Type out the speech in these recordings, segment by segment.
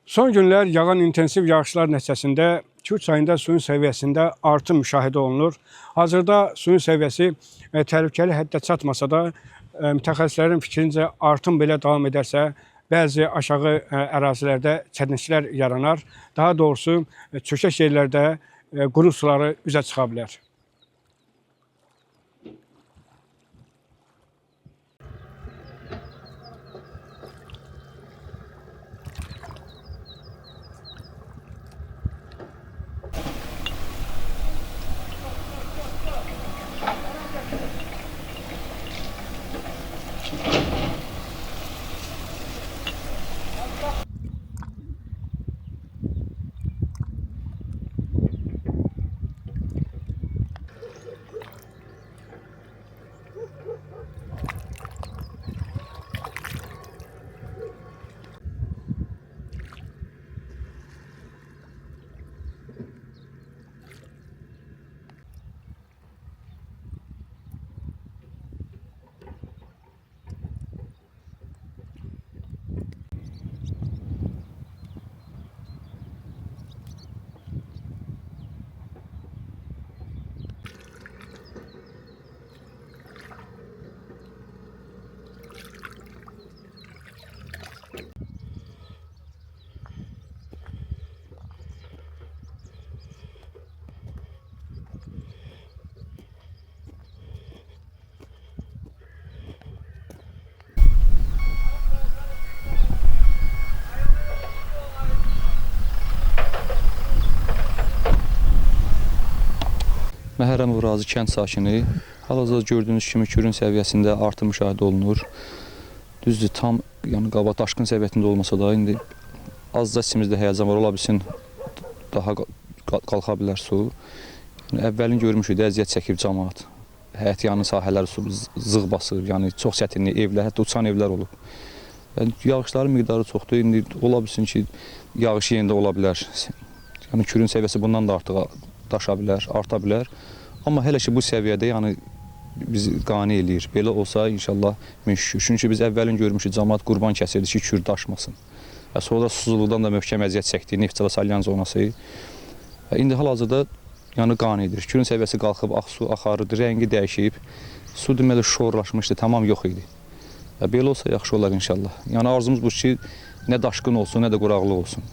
Son günlər yağan intensiv yağışlar nəticəsində Kür çayında suyun səviyyəsində artım müşahidə olunur. Hazırda suyun səviyyəsi təhlükəli həddə çatmasa da, mütəxəssislərin fikrincə artım belə davam edərsə, bəzi aşağı ərazilərdə çətinliklər yaranar. Daha doğrusu, çökək yerlərdə quru suları üzə çıxa bilər. Məhərrəmov Razi kənd sakini. Hal-hazırda gördüyünüz kimi Kürün səviyyəsində artım müşahidə olunur. Düzdür, tam qaba daşqın səviyyətində olmasa da, indi azca içimizdə həyəcan var, ola bilsin daha qalxa bilər su. Əvvəlin görmüşük, əziyyət çəkib cəmaət. Həyət yanı sahələri su zığ basır, yəni çox çətinlik, evlər, hətta uçan evlər olub. Yağışların miqdarı çoxdur, indi ola bilsin ki, yağış yenində ola bilər. Yəni Kürün səviyyəsi bundan da artıq daşa bilər, arta bilər. Amma hələ ki bu səviyyədə bizi qane eləyir. Belə olsa inşallah müşkül. Çünki biz əvvəlin görmüşük, cəmaət qurban kəsirdi ki, Kür daşmasın. Sonra susuzluqdan da möhkəm əziyyət çəkdi, Neftçala Salyan zonası. İndi hal-hazırda qane edir. Kürün səviyyəsi qalxıb, su axarıdır, rəngi dəyişib. Su deməli şorlaşmışdı, tamam yox idi. Belə olsa yaxşı olar inşallah. Yəni arzumuz bu ki, nə daşqın olsun, nə də quraqlıq olsun.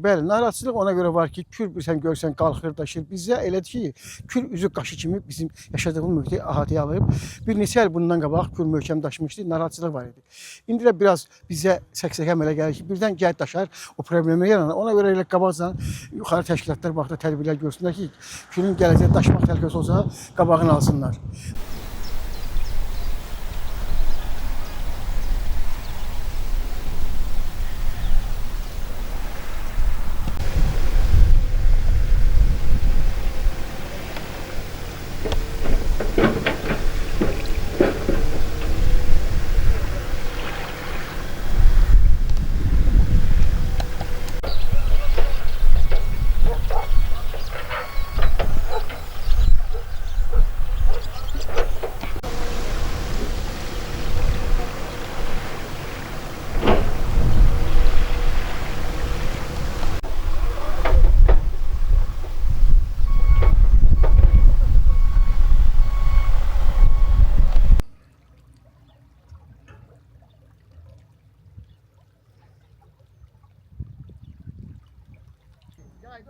Bəli, narahatçılıq ona görə var ki, Kür sən görsən qalxır, daşır. Bizə elədir ki, Kür üzü qaşı kimi bizim yaşadığımız mühiti əhatəyə alıb. Bir neçə il bundan qabaq Kür möhkəm daşmışdı, narahatçılıq var idi. İndi də biraz bizə səksəkə əmələ gəlir ki, birdən gəl daşar, o problemi yaranır. Ona görə elə qabaqdan yuxarı təşkilatlar vaxtda tədbirlər görsünlər ki, Kürün gələcək daşmaq təhlükəsi olsa qabağını alsınlar.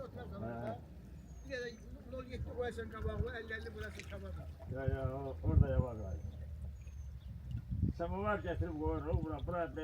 atarsan. Bir de 07 koyarsan kabaklı, 50-50 burası kabaklı. Ya orada yapar. Samovar getirip koyuyoruz. Bura